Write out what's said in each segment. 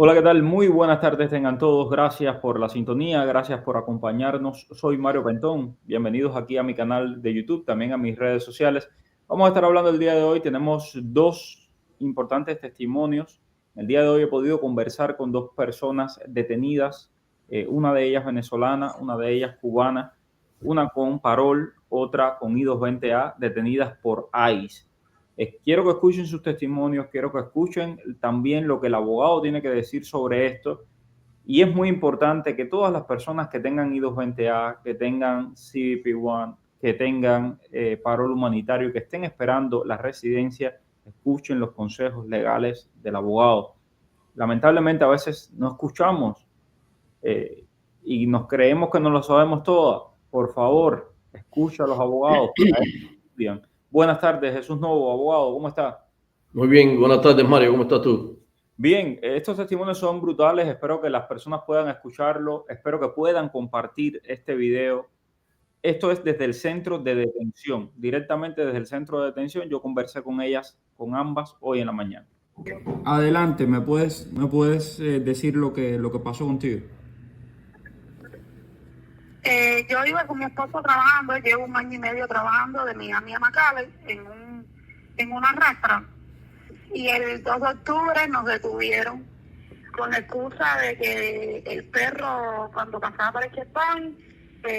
Hola, ¿qué tal? Muy buenas tardes tengan todos. Gracias por la sintonía, gracias por acompañarnos. Soy Mario Pentón. Bienvenidos aquí a mi canal de YouTube, también a mis redes sociales. Vamos a estar hablando el día de hoy. Tenemos dos importantes testimonios. El día de hoy he podido conversar con dos personas detenidas, una de ellas venezolana, una de ellas cubana, una con parol, otra con I-220A, detenidas por ICE. Quiero que escuchen sus testimonios, quiero que escuchen también lo que el abogado tiene que decir sobre esto. Y es muy importante que todas las personas que tengan I-220A, que tengan CBP-1, que tengan parol humanitario, que estén esperando la residencia, escuchen los consejos legales del abogado. Lamentablemente a veces no escuchamos eh, y nos creemos que no lo sabemos todo. Por favor, escucha a los abogados. Bien. Buenas tardes, Jesús Novo, abogado, ¿cómo está? Muy bien, buenas tardes, Mario, ¿cómo estás tú? Bien, estos testimonios son brutales, espero que las personas puedan escucharlo, espero que puedan compartir este video. Esto es desde el centro de detención, directamente desde el centro de detención. Yo conversé con ellas, con ambas, hoy en la mañana. Adelante, ¿me puedes decir lo que pasó contigo? Yo iba con mi esposo trabajando, llevo 1 año y medio trabajando de Miami a McAllen en una rastra. Y el 2 de octubre nos detuvieron con la excusa de que el perro, cuando pasaba por el checkpoint,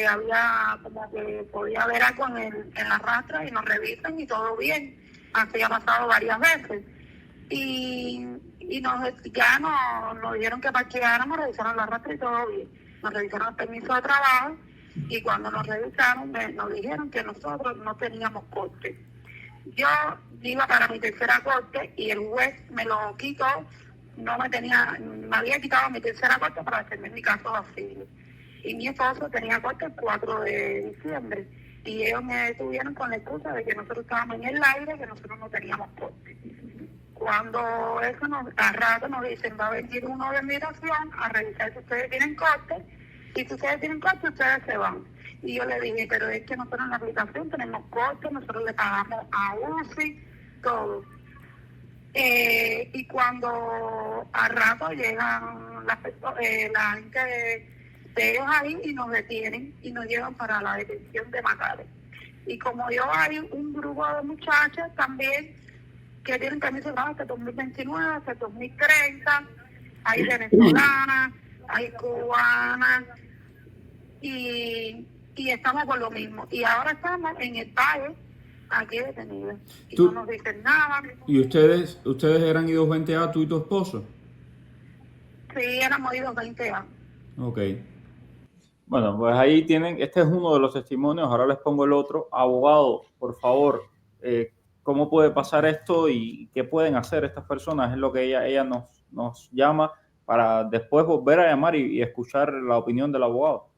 había como que podía haber algo en la rastra y nos revisan y todo bien. Así ha pasado varias veces. Y nos dijeron que parqueáramos, revisaron la rastra y todo bien. Nos revisaron el permiso de trabajo y cuando nos revisaron nos dijeron que nosotros no teníamos corte. Yo iba para mi tercera corte y el juez me lo quitó, me había quitado mi tercera corte para defender mi caso vacío. Y mi esposo tenía corte el 4 de diciembre y ellos me detuvieron con la excusa de que nosotros estábamos en el aire, que nosotros no teníamos corte. Cuando eso a rato nos dicen, va a venir uno de migración a revisar si ustedes tienen corte, y si ustedes tienen corte, ustedes se van. Y yo le dije, pero es que nosotros en la aplicación tenemos corte, nosotros le pagamos a UCI, todo. Y cuando a rato llegan la gente de ellos ahí y nos detienen y nos llevan para la detención de McAllen. Y como yo hay un grupo de muchachas también que tienen permiso de trabajo hasta 2029, hasta 2030, hay venezolanas, hay cubanas, y estamos con lo mismo. Y ahora estamos en el país, aquí detenidos, y no nos dicen nada. ¿Y ustedes eran I-220A, tú y tu esposo? Sí, éramos idos 20 años. Ok. Bueno, pues ahí tienen, este es uno de los testimonios, ahora les pongo el otro. Abogado, por favor, ¿cómo puede pasar esto y qué pueden hacer estas personas? Es lo que ella nos llama para después volver a llamar y escuchar la opinión del abogado.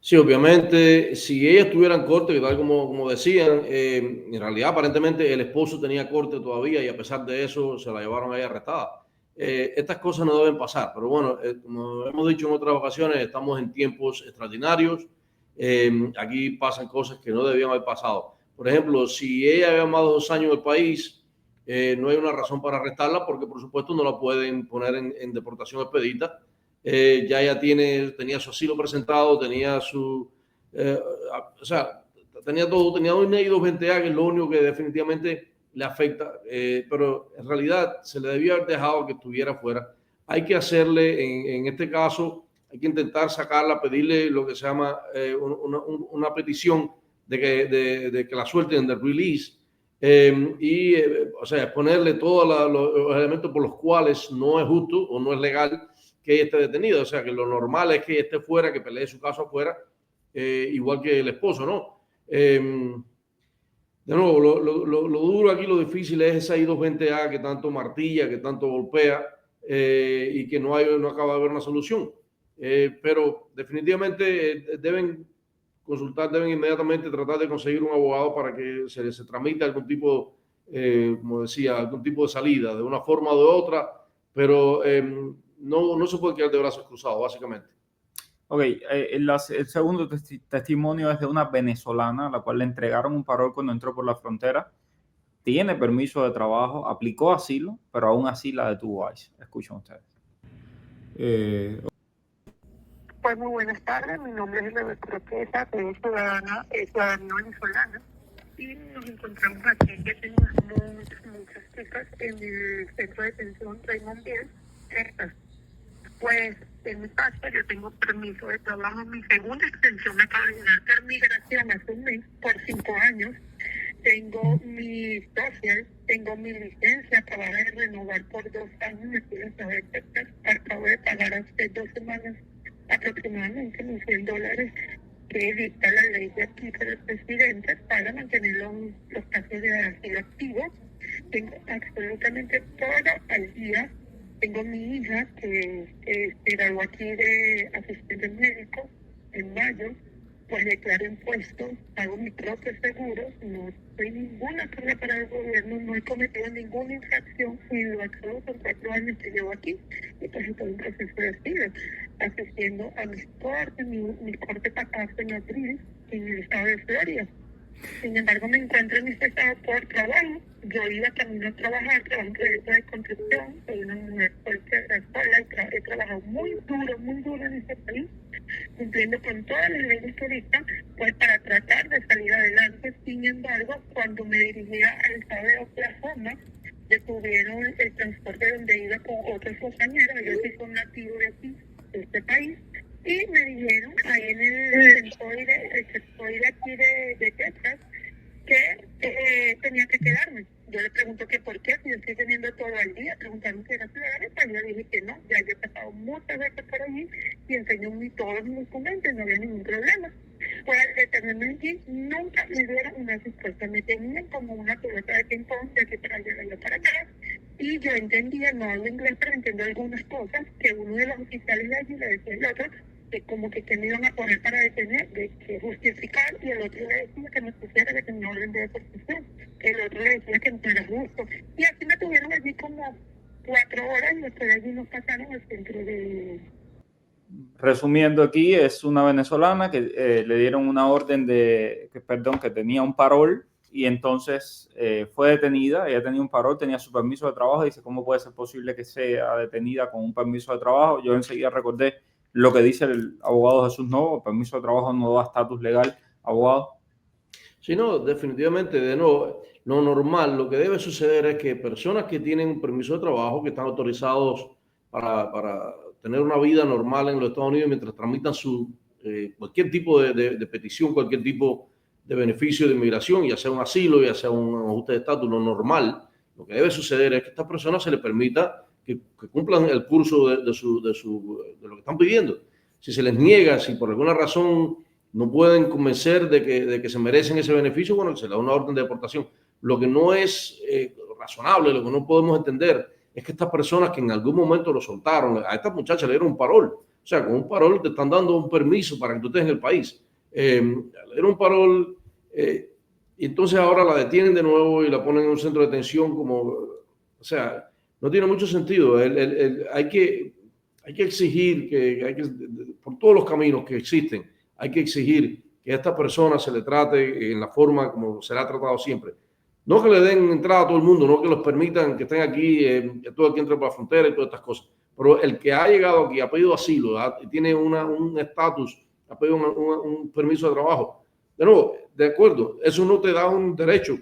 Sí, obviamente, si ellas tuvieran corte, que tal como decían, en realidad aparentemente el esposo tenía corte todavía y a pesar de eso se la llevaron a ella arrestada. Estas cosas no deben pasar, pero bueno, como hemos dicho en otras ocasiones, estamos en tiempos extraordinarios. Aquí pasan cosas que no debían haber pasado. Por ejemplo, si ella había más de 2 años en el país, no hay una razón para arrestarla porque por supuesto no la pueden poner en deportación expedita. Ya tenía su asilo presentado, tenía o sea, tenía todo, tenía un I-220A, que es lo único que definitivamente le afecta, pero en realidad se le debía haber dejado que estuviera fuera. Hay que hacerle, en este caso, hay que intentar sacarla, pedirle lo que se llama una petición de que la suelten del release. O sea, ponerle todos los elementos por los cuales no es justo o no es legal que ella esté detenida. O sea, que lo normal es que ella esté fuera, que pelee su caso afuera, igual que el esposo, ¿no? De nuevo, lo duro aquí, lo difícil es esa I-220A que tanto martilla, que tanto golpea y que no acaba de haber una solución. Pero definitivamente deben consultar, deben inmediatamente tratar de conseguir un abogado para que se tramite algún tipo, como decía, algún tipo de salida, de una forma o de otra, pero no se puede quedar de brazos cruzados, básicamente. Ok, el segundo testimonio es de una venezolana a la cual le entregaron un parol cuando entró por la frontera. Tiene permiso de trabajo, aplicó asilo, pero aún así la detuvo ICE. Escuchen ustedes. Pues muy buenas tardes, mi nombre es Rebeca Roqueta, soy ciudadana venezolana y nos encontramos aquí que tenemos muchas chicas en el centro de detención Raymond Díaz. Pues en mi caso yo tengo permiso de trabajo, mi segunda extensión me acaba de llegar por migración hace un mes por 5 años. Tengo mi social, tengo mi licencia, acabo de renovar por 2 años, me piden saber Texas, acabo de pagar hace 2 semanas aproximadamente $1,000 que dicta la ley de aquí para el presidente para mantener los casos de asilo activos. Tengo absolutamente todo al día. Tengo mi hija que se graduó aquí de asistente médico en mayo, pues declaro impuestos, hago mi propio seguro, no soy ninguna carga para el gobierno, no he cometido ninguna infracción y lo acabo por 4 años que llevo aquí y pues estoy en proceso de asilo, asistiendo a mis cortes, mi corte pasaste en abril en el estado de Florida. Sin embargo, me encuentro en este estado por trabajo. Yo iba camino a trabajar, trabajo en proyectos de construcción, soy una mujer soltera sola y he trabajado muy duro en este país, cumpliendo con todas las leyes que dictan, pues para tratar de salir adelante. Sin embargo, cuando me dirigía al estado de Oklahoma, detuvieron el transporte donde iba con otros compañeros, yo sí soy nativo de aquí, de este país, y me dijeron ahí en el sector de aquí de Texas que tenía que quedarme. Yo le pregunto que por qué, si yo estoy teniendo todo el día, preguntaron si era ciudadana española, dije que no, ya yo he pasado muchas veces por allí y enseñó todos mis documentos, no había ningún problema. Pues al detenerme allí, nunca me dieron una respuesta, me tenían como una pelota de ping-pong de aquí para allá, de allá para acá, y yo entendía, no hablo inglés, pero entiendo algunas cosas, que uno de los oficiales de allí le decía al otro, que como que me iban a poner para detener, de que justificar, y el otro le decía que me pusiera, que tenía orden de deportación, el otro le decía que no era justo, y así me tuvieron allí como 4 horas, y después de allí nos pasaron al centro de... Resumiendo aquí, es una venezolana que le dieron una orden que tenía un parol y entonces fue detenida. Ella tenía un parol, tenía su permiso de trabajo. Dice, ¿cómo puede ser posible que sea detenida con un permiso de trabajo? Yo enseguida recordé lo que dice el abogado Jesús Novo: el permiso de trabajo no da estatus legal, abogado. Sí, no, definitivamente, de nuevo, lo normal, lo que debe suceder es que personas que tienen un permiso de trabajo, que están autorizados para tener una vida normal en los Estados Unidos mientras tramitan cualquier tipo de petición, cualquier tipo de beneficio de inmigración, ya sea un asilo, ya sea un ajuste de estatus, lo normal, lo que debe suceder es que a estas personas se les permita que cumplan el curso de lo que están pidiendo. Si se les niega, si por alguna razón no pueden convencer de que se merecen ese beneficio, bueno, se le da una orden de deportación. Lo que no es razonable, lo que no podemos entender es que estas personas que en algún momento lo soltaron, a estas muchachas le dieron un parol. O sea, con un parol te están dando un permiso para que tú estés en el país. Le dieron un parol y entonces ahora la detienen de nuevo y la ponen en un centro de detención o sea, no tiene mucho sentido. Hay que exigir por todos los caminos que existen, hay que exigir que a esta persona se le trate en la forma como se le ha tratado siempre. No que le den entrada a todo el mundo, no que los permitan que estén aquí, todo el que entre por la frontera y todas estas cosas. Pero el que ha llegado aquí, ha pedido asilo, tiene un estatus, ha pedido un permiso de trabajo. De nuevo, de acuerdo, eso no te da un derecho,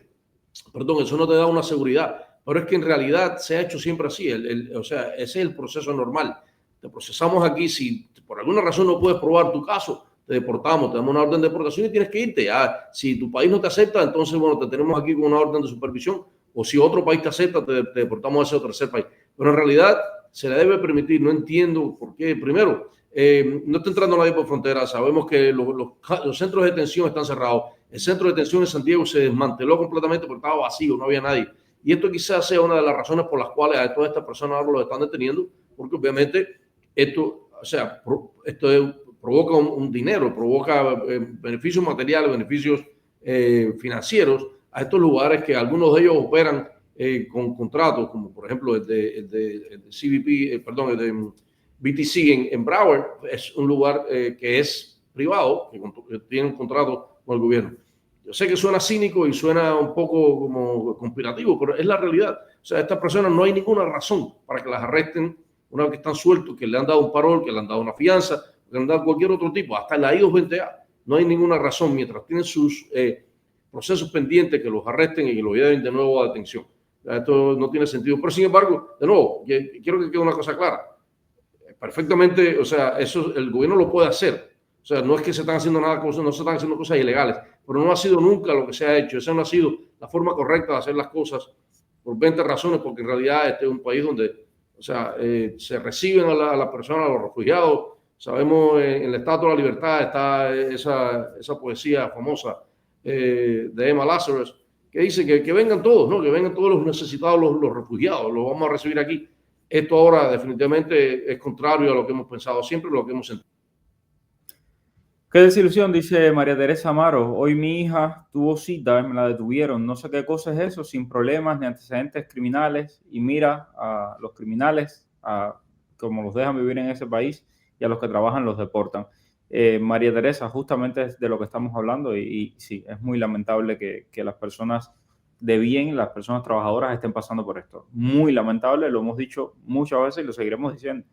perdón, eso no te da una seguridad, pero es que en realidad se ha hecho siempre así. O sea, ese es el proceso normal. Te procesamos aquí, si por alguna razón no puedes probar tu caso, te deportamos, te damos una orden de deportación y tienes que irte. Ya, si tu país no te acepta, entonces, bueno, te tenemos aquí con una orden de supervisión, o si otro país te acepta, te deportamos a ese otro tercer país. Pero en realidad se le debe permitir, no entiendo por qué. Primero, no está entrando nadie por frontera, sabemos que los centros de detención están cerrados. El centro de detención en Santiago se desmanteló completamente porque estaba vacío, no había nadie. Y esto quizás sea una de las razones por las cuales a todas estas personas ahora lo están deteniendo, porque obviamente esto provoca un dinero, provoca beneficios materiales, beneficios financieros a estos lugares que algunos de ellos operan con contratos, como por ejemplo el de CBP, perdón, el de BTC en Broward, es un lugar que es privado, que tiene un contrato con el gobierno. Yo sé que suena cínico y suena un poco como conspirativo, pero es la realidad. O sea, estas personas no hay ninguna razón para que las arresten una vez que están sueltos, que le han dado un parol, que le han dado una fianza, que le han dado cualquier otro tipo, hasta en la I-220A, no hay ninguna razón, mientras tienen sus procesos pendientes, que los arresten y que los lleven de nuevo a detención. Esto no tiene sentido. Pero sin embargo, de nuevo, quiero que quede una cosa clara. Perfectamente, o sea, eso el gobierno lo puede hacer. O sea, no es que se están haciendo nada, no se están haciendo cosas ilegales, pero no ha sido nunca lo que se ha hecho. Esa no ha sido la forma correcta de hacer las cosas por 20 razones, porque en realidad este es un país donde, o sea, se reciben a las personas, a los refugiados. Sabemos, en el Estatua de la Libertad está esa poesía famosa de Emma Lazarus, que dice que vengan todos, ¿no? Que vengan todos los necesitados, los refugiados, los vamos a recibir aquí. Esto ahora definitivamente es contrario a lo que hemos pensado siempre, lo que hemos sentido. Qué desilusión, dice María Teresa Amaro. Hoy mi hija tuvo cita, me la detuvieron. No sé qué cosa es eso, sin problemas ni antecedentes criminales. Y mira a los criminales, como los dejan vivir en ese país, y a los que trabajan los deportan. María Teresa, justamente es de lo que estamos hablando. Y sí, es muy lamentable que las personas de bien, las personas trabajadoras estén pasando por esto. Muy lamentable, lo hemos dicho muchas veces y lo seguiremos diciendo.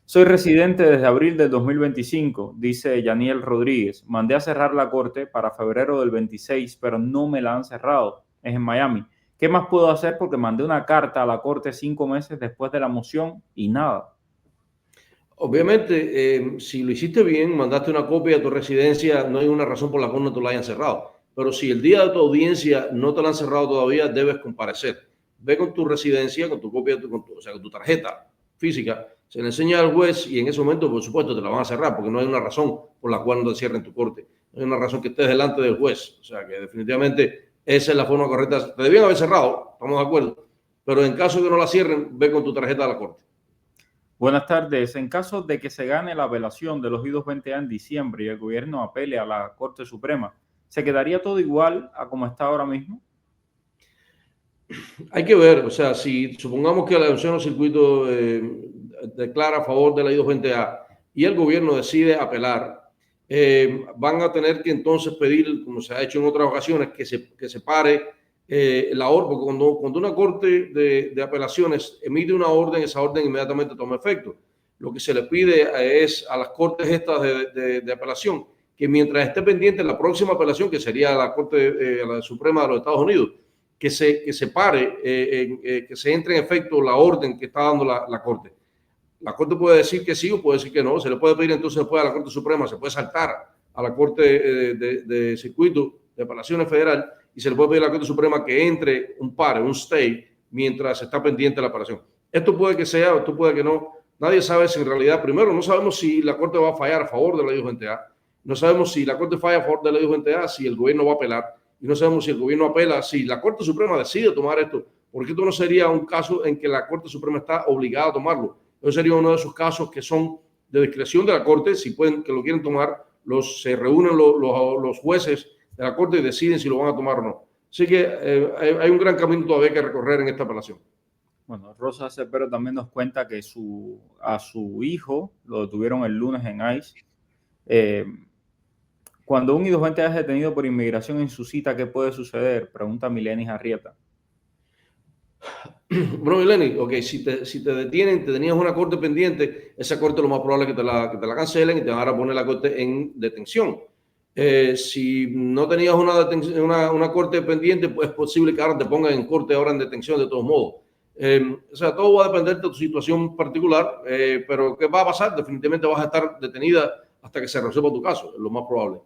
Soy residente desde abril del 2025, dice Yaniel Rodríguez. Mandé a cerrar la corte para febrero del 26, pero no me la han cerrado. Es en Miami. ¿Qué más puedo hacer? Porque mandé una carta a la corte 5 meses después de la moción y nada. Obviamente, si lo hiciste bien, mandaste una copia de tu residencia, no hay una razón por la cual no te la hayan cerrado. Pero si el día de tu audiencia no te la han cerrado todavía, debes comparecer. Ve con tu residencia, con tu copia, o sea, con tu tarjeta física, se le enseña al juez y en ese momento, por supuesto, te la van a cerrar porque no hay una razón por la cual no te cierren tu corte. No hay una razón que estés delante del juez. O sea, que definitivamente esa es la forma correcta. Te debían haber cerrado, estamos de acuerdo. Pero en caso de que no la cierren, ve con tu tarjeta a la corte. Buenas tardes. En caso de que se gane la apelación de los I-220A en diciembre y el gobierno apele a la Corte Suprema, ¿se quedaría todo igual a como está ahora mismo? Hay que ver, o sea, si supongamos que la Océano Circuito declara a favor de la I-220A y el gobierno decide apelar, van a tener que entonces pedir, como se ha hecho en otras ocasiones, que se pare la orden, porque cuando una corte de apelaciones emite una orden, esa orden inmediatamente toma efecto. Lo que se le pide es a las cortes estas de apelación que mientras esté pendiente la próxima apelación, que sería la Corte la Suprema de los Estados Unidos, que se pare, que se entre en efecto la orden que está dando la Corte. La Corte puede decir que sí o puede decir que no. Se le puede pedir entonces después a la Corte Suprema, se puede saltar a la Corte de Circuito de Apelaciones Federal y se le puede pedir a la Corte Suprema que entre un pare, un stay, mientras está pendiente la apelación. Esto puede que sea, esto puede que no. Nadie sabe si en realidad, primero, no sabemos si la Corte va a fallar a favor de la I-220A. No sabemos si la Corte falla a favor de la I-220A, si el gobierno va a apelar. Y no sabemos si el gobierno apela, si la Corte Suprema decide tomar esto, porque esto no sería un caso en que la Corte Suprema está obligada a tomarlo. Eso sería uno de esos casos que son de discreción de la Corte, si pueden, que lo quieren tomar, se reúnen los jueces de la Corte y deciden si lo van a tomar o no. Así que hay un gran camino todavía que recorrer en esta apelación. Bueno, Rosa Cepero también nos cuenta que a su hijo lo detuvieron el lunes en ICE. Cuando un I-220A es detenido por inmigración en su cita, ¿qué puede suceder? Pregunta Mileni Arrieta. Bueno, Mileni, ok, si te detienen, te tenías una corte pendiente, esa corte lo más probable es que te la cancelen y te van a poner la corte en detención. Si no tenías una corte pendiente, pues es posible que ahora te pongan en corte ahora en detención de todos modos. O sea, todo va a depender de tu situación particular, pero ¿qué va a pasar? Definitivamente vas a estar detenida hasta que se resuelva tu caso, es lo más probable.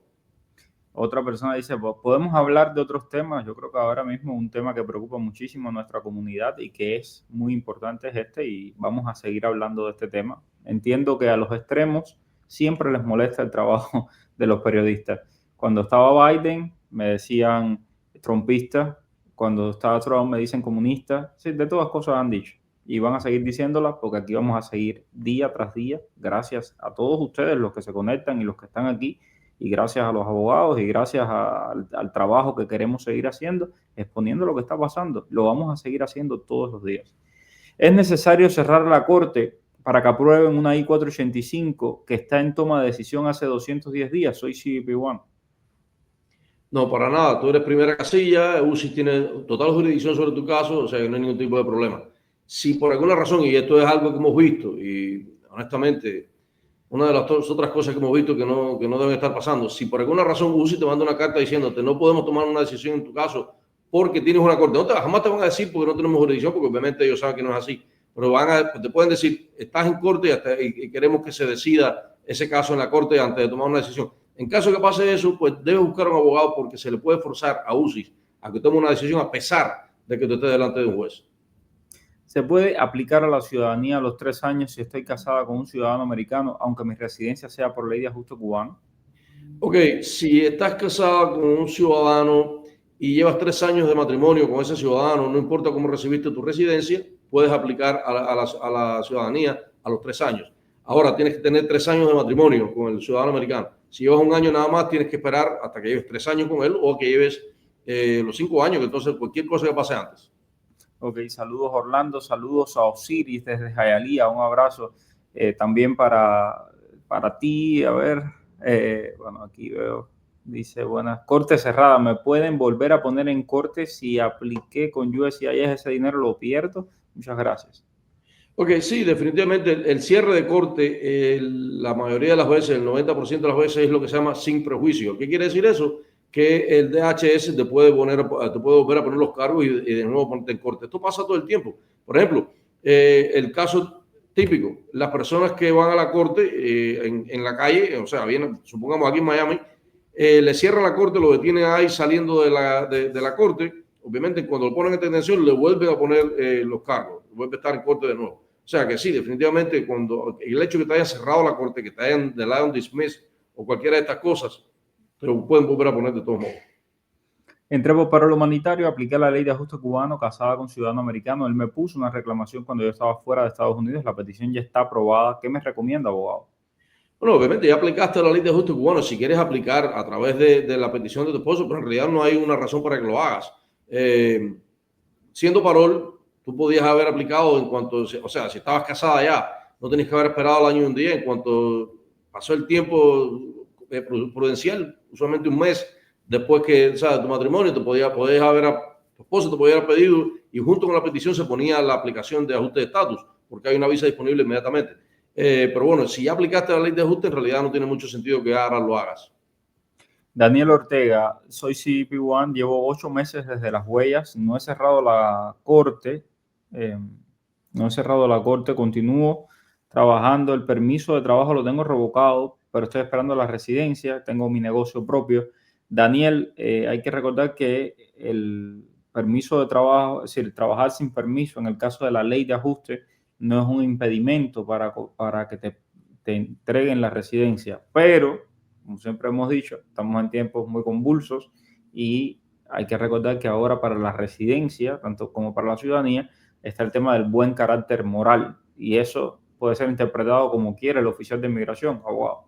Otra persona dice, ¿podemos hablar de otros temas? Yo creo que ahora mismo un tema que preocupa muchísimo a nuestra comunidad y que es muy importante es este, y vamos a seguir hablando de este tema. Entiendo que a los extremos siempre les molesta el trabajo de los periodistas. Cuando estaba Biden me decían trumpistas, cuando estaba Trump me dicen comunistas, sí, de todas cosas han dicho. Y van a seguir diciéndolas porque aquí vamos a seguir día tras día, gracias a todos ustedes, los que se conectan y los que están aquí, y gracias a los abogados y gracias al trabajo que queremos seguir haciendo, exponiendo lo que está pasando. Lo vamos a seguir haciendo todos los días. Es necesario cerrar la corte para que aprueben una I-485 que está en toma de decisión hace 210 días. Soy CBP1. No, para nada. Tú eres primera casilla, UCI tiene total jurisdicción sobre tu caso, o sea que no hay ningún tipo de problema. Si por alguna razón, y esto es algo que hemos visto, y honestamente, una de las otras cosas que hemos visto que no deben estar pasando, si por alguna razón UCI te manda una carta diciéndote no podemos tomar una decisión en tu caso porque tienes una corte, jamás te van a decir porque no tenemos jurisdicción, porque obviamente ellos saben que no es así, pero te pueden decir, estás en corte y queremos que se decida ese caso en la corte antes de tomar una decisión. En caso de que pase eso, pues debes buscar un abogado porque se le puede forzar a UCI a que tome una decisión a pesar de que tú estés delante de un juez. ¿Se puede aplicar a la ciudadanía a los 3 años si estoy casada con un ciudadano americano, aunque mi residencia sea por ley de ajuste cubano? Ok, si estás casada con un ciudadano y llevas 3 años de matrimonio con ese ciudadano, no importa cómo recibiste tu residencia, puedes aplicar a la ciudadanía a los 3 años. Ahora, tienes que tener 3 años de matrimonio con el ciudadano americano. Si llevas un año nada más, tienes que esperar hasta que lleves 3 años con él o que lleves los 5 años, que entonces cualquier cosa que pase antes. Ok, saludos Orlando, saludos a Osiris desde Hialeah, un abrazo también para ti. A ver, bueno, aquí veo, dice, buenas, corte cerrada, ¿me pueden volver a poner en corte si apliqué con USCIS ese dinero lo pierdo? Muchas gracias. Ok, sí, definitivamente el cierre de corte, la mayoría de las veces, el 90% de las veces es lo que se llama sin prejuicio. ¿Qué quiere decir eso? Que el DHS te puede volver a poner los cargos y de nuevo ponerte en corte. Esto pasa todo el tiempo. Por ejemplo, el caso típico, las personas que van a la corte en la calle, o sea, vienen, supongamos aquí en Miami, le cierran la corte, lo detienen ahí saliendo de la corte. Obviamente, cuando lo ponen en detención, le vuelven a poner los cargos, vuelve a estar en corte de nuevo. O sea que sí, definitivamente, cuando el hecho de que te hayan cerrado la corte, que te hayan denied un dismiss o cualquiera de estas cosas, te lo pueden volver a poner de todos modos. Entré por paro humanitario, apliqué la ley de ajuste cubano, casada con ciudadano americano. Él me puso una reclamación cuando yo estaba fuera de Estados Unidos. La petición ya está aprobada. ¿Qué me recomienda, abogado? Bueno, obviamente ya aplicaste la ley de ajuste cubano. Si quieres aplicar a través de la petición de tu esposo, pero en realidad no hay una razón para que lo hagas. Siendo parol, tú podías haber aplicado en cuanto, o sea, si estabas casada ya, no tenías que haber esperado el año y un día. En cuanto pasó el tiempo prudencial, usualmente un mes después que, o sea, de tu matrimonio, tu esposo te podía haber pedido y junto con la petición se ponía la aplicación de ajuste de estatus, porque hay una visa disponible inmediatamente. Pero bueno, si ya aplicaste la ley de ajuste, en realidad no tiene mucho sentido que ahora lo hagas. Daniel Ortega, soy CP1, llevo 8 meses desde las huellas, no he cerrado la corte, continúo trabajando, el permiso de trabajo lo tengo revocado, pero estoy esperando la residencia, tengo mi negocio propio. Daniel, hay que recordar que el permiso de trabajo, es decir, trabajar sin permiso en el caso de la ley de ajuste no es un impedimento para que te entreguen la residencia, pero como siempre hemos dicho, estamos en tiempos muy convulsos y hay que recordar que ahora para la residencia, tanto como para la ciudadanía, está el tema del buen carácter moral y eso puede ser interpretado como quiera el oficial de inmigración, abogado.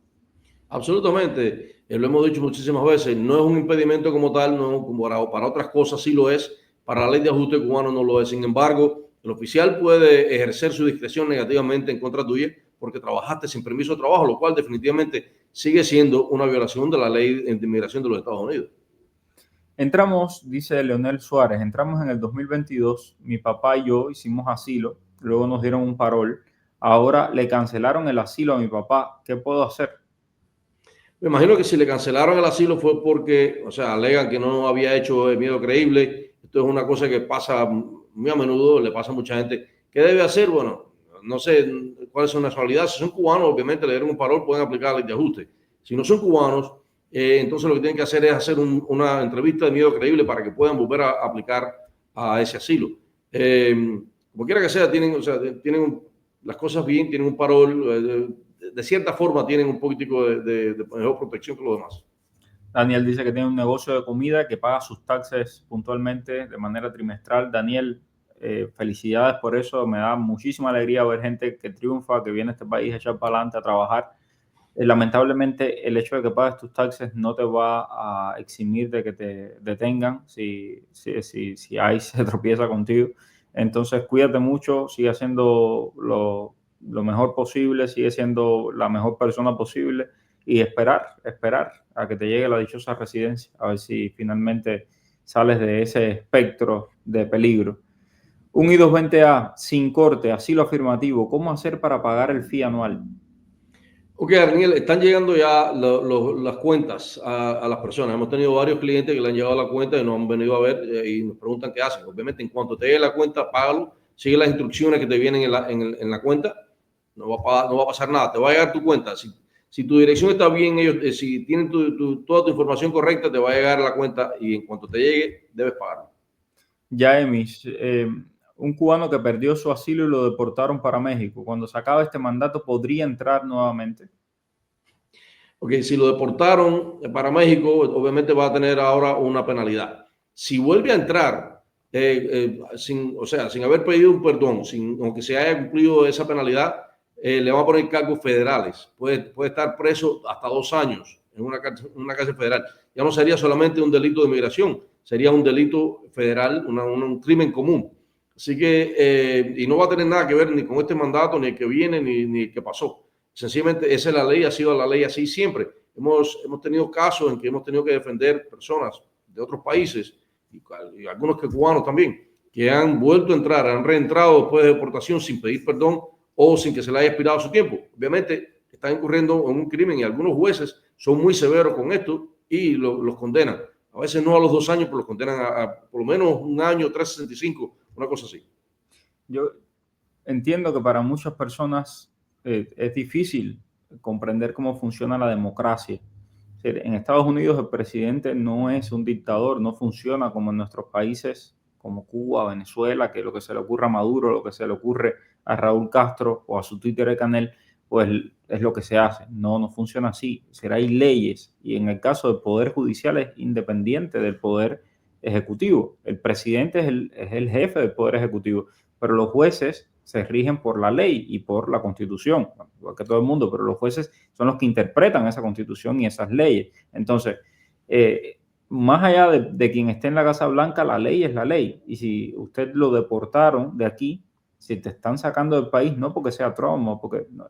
Absolutamente, lo hemos dicho muchísimas veces, no es un impedimento como tal, no, para otras cosas sí lo es, para la ley de ajuste cubano no lo es. Sin embargo, el oficial puede ejercer su discreción negativamente en contra tuya porque trabajaste sin permiso de trabajo, lo cual definitivamente sigue siendo una violación de la ley de inmigración de los Estados Unidos. Entramos, dice Leonel Suárez, entramos en el 2022, mi papá y yo hicimos asilo, luego nos dieron un parol, ahora le cancelaron el asilo a mi papá, ¿qué puedo hacer? Me imagino que si le cancelaron el asilo fue porque, o sea, alegan que no había hecho el miedo creíble. Esto es una cosa que pasa muy a menudo, le pasa a mucha gente. ¿Qué debe hacer? Bueno, no sé cuál es su nacionalidad. Si son cubanos, obviamente le dieron un parol, pueden aplicar la ley de ajuste. Si no son cubanos, entonces lo que tienen que hacer es hacer una entrevista de miedo creíble para que puedan volver a aplicar a ese asilo. Como quiera que sea, tienen las cosas bien, tienen un parol, de cierta forma tienen un poquitico de mejor protección que los demás. Daniel dice que tiene un negocio de comida que paga sus taxes puntualmente de manera trimestral. Daniel, felicidades por eso. Me da muchísima alegría ver gente que triunfa, que viene a este país a echar para adelante, a trabajar. Lamentablemente, el hecho de que pagues tus taxes no te va a eximir de que te detengan si ahí se tropieza contigo. Entonces, cuídate mucho, sigue haciendo lo mejor posible, sigue siendo la mejor persona posible y esperar a que te llegue la dichosa residencia, a ver si finalmente sales de ese espectro de peligro. Un I-220A sin corte, asilo afirmativo, ¿cómo hacer para pagar el fee anual? Ok, Daniel, están llegando ya las cuentas a las personas. Hemos tenido varios clientes que le han llegado la cuenta y nos han venido a ver y nos preguntan qué hacen. Obviamente, en cuanto te llegue la cuenta, págalo, sigue las instrucciones que te vienen en la cuenta, no va a pasar nada, te va a llegar tu cuenta. Si tu dirección está bien, ellos, si tienen toda tu información correcta, te va a llegar la cuenta y en cuanto te llegue, debes pagarlo. Yaemis, un cubano que perdió su asilo y lo deportaron para México. Cuando se acabe este mandato, ¿podría entrar nuevamente? Ok, si lo deportaron para México, obviamente va a tener ahora una penalidad. Si vuelve a entrar, sin haber pedido un perdón, aunque se haya cumplido esa penalidad, le van a poner cargos federales. Puede estar preso hasta 2 años en una cárcel federal. Ya no sería solamente un delito de inmigración, sería un delito federal, un crimen común. Así que, y no va a tener nada que ver ni con este mandato, ni el que viene, ni el que pasó. Sencillamente, esa es la ley, ha sido la ley así siempre. Hemos tenido casos en que hemos tenido que defender personas de otros países, y algunos que cubanos también, que han vuelto a entrar, han reentrado después de deportación sin pedir perdón o sin que se le haya expirado su tiempo. Obviamente, están incurriendo en un crimen y algunos jueces son muy severos con esto y los condenan. A veces no a los 2 años, pero los condenan a por lo menos 1 año, 365, una cosa así. Yo entiendo que para muchas personas es difícil comprender cómo funciona la democracia. En Estados Unidos el presidente no es un dictador, no funciona como en nuestros países como Cuba, Venezuela, que lo que se le ocurra a Maduro, lo que se le ocurre a Raúl Castro o a su Twitter Canel, pues es lo que se hace. No funciona así. Hay leyes y en el caso del Poder Judicial es independiente del Poder Ejecutivo. El presidente es el jefe del Poder Ejecutivo, pero los jueces se rigen por la ley y por la Constitución, igual que todo el mundo, pero los jueces son los que interpretan esa Constitución y esas leyes. Entonces, más allá de quien esté en la Casa Blanca, la ley es la ley. Y si usted lo deportaron de aquí, si te están sacando del país, no porque sea Trump,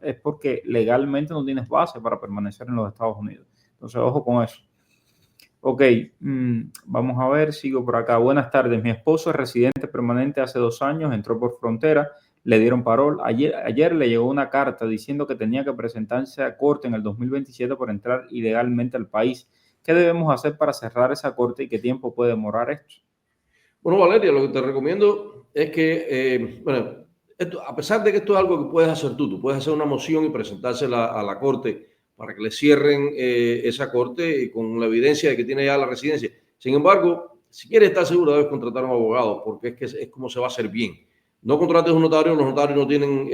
es porque legalmente no tienes base para permanecer en los Estados Unidos. Entonces, ojo con eso. Ok, vamos a ver, sigo por acá. Buenas tardes, mi esposo es residente permanente hace 2 años, entró por frontera, le dieron parol. Ayer le llegó una carta diciendo que tenía que presentarse a corte en el 2027 por entrar ilegalmente al país. ¿Qué debemos hacer para cerrar esa corte y qué tiempo puede demorar esto? Bueno, Valeria, lo que te recomiendo es que, a pesar de que esto es algo que puedes hacer tú puedes hacer una moción y presentársela a la corte para que le cierren esa corte con la evidencia de que tiene ya la residencia. Sin embargo, si quieres estar seguro, debes contratar a un abogado, porque es como se va a hacer bien. No contrates un notario, los notarios no tienen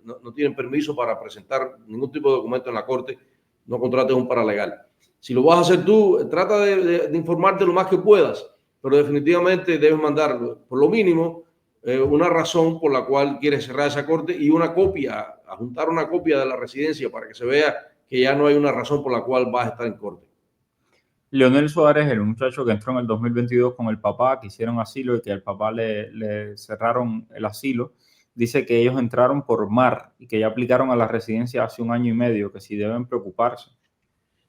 no tienen permiso para presentar ningún tipo de documento en la corte, no contrates un paralegal. Si lo vas a hacer tú, trata de informarte lo más que puedas, pero definitivamente debes mandar, por lo mínimo, una razón por la cual quieres cerrar esa corte y una copia, adjuntar una copia de la residencia para que se vea que ya no hay una razón por la cual vas a estar en corte. Leonel Suárez, el muchacho que entró en el 2022 con el papá, que hicieron asilo y que al papá le cerraron el asilo, dice que ellos entraron por mar y que ya aplicaron a la residencia hace 1 año y medio, que sí deben preocuparse.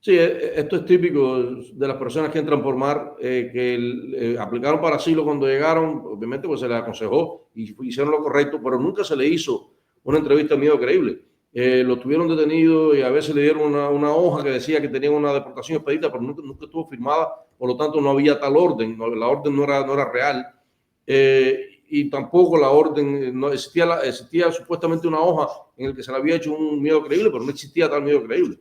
Sí, esto es típico de las personas que entran por mar, que aplicaron para asilo cuando llegaron, obviamente pues se les aconsejó y hicieron lo correcto, pero nunca se le hizo una entrevista de miedo creíble. Lo tuvieron detenido y a veces le dieron una hoja que decía que tenían una deportación expedita, pero nunca estuvo firmada, por lo tanto no había tal orden, la orden no era real. Y tampoco la orden, no existía supuestamente una hoja en la que se le había hecho un miedo creíble, pero no existía tal miedo creíble.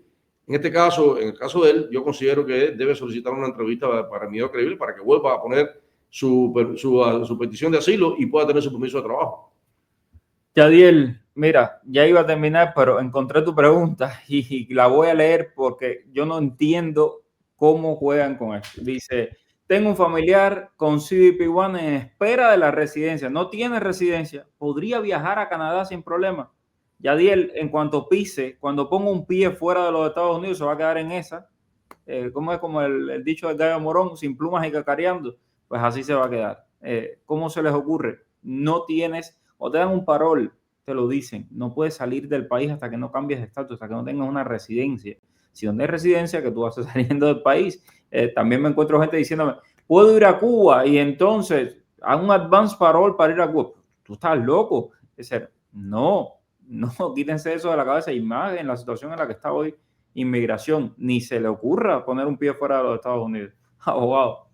En el caso de él, yo considero que debe solicitar una entrevista para miedo creíble para que vuelva a poner su petición de asilo y pueda tener su permiso de trabajo. Yadiel, mira, ya iba a terminar, pero encontré tu pregunta y la voy a leer porque yo no entiendo cómo juegan con esto. Dice, tengo un familiar con CBP-1 en espera de la residencia. No tiene residencia. ¿Podría viajar a Canadá sin problema? Yadiel, en cuanto pise, cuando ponga un pie fuera de los Estados Unidos, se va a quedar en esa. ¿Cómo es como el dicho del gallo morón? Sin plumas y cacareando. Pues así se va a quedar. ¿Cómo se les ocurre? No tienes, o te dan un parol, te lo dicen. No puedes salir del país hasta que no cambies de estatus, hasta que no tengas una residencia. Si no tienes residencia, que tú vas saliendo del país. También me encuentro gente diciéndome, puedo ir a Cuba y entonces a un advance parole para ir a Cuba. Tú estás loco. Es decir, no, quítense eso de la cabeza, y más en la situación en la que está hoy inmigración. Ni se le ocurra poner un pie fuera de los Estados Unidos. Abogado.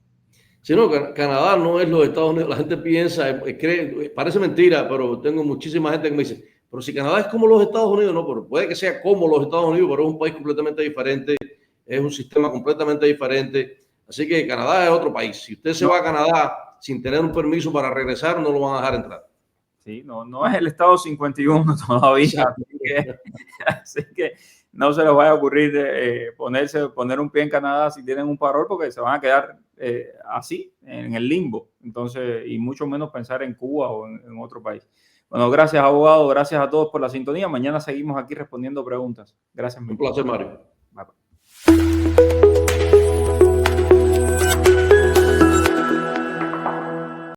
Sí, no, Canadá no es los Estados Unidos. La gente piensa, cree, parece mentira, pero tengo muchísima gente que me dice, pero si Canadá es como los Estados Unidos, no, pero puede que sea como los Estados Unidos, pero es un país completamente diferente, es un sistema completamente diferente. Así que Canadá es otro país. Si usted se va a Canadá sin tener un permiso para regresar, no lo van a dejar entrar. Sí, no es el estado 51 todavía. Así que no se les vaya a ocurrir poner un pie en Canadá si tienen un parol, porque se van a quedar así, en el limbo. Entonces, y mucho menos pensar en Cuba o en otro país. Bueno, gracias, abogado. Gracias a todos por la sintonía. Mañana seguimos aquí respondiendo preguntas. Gracias. Un placer, Mario. Bye.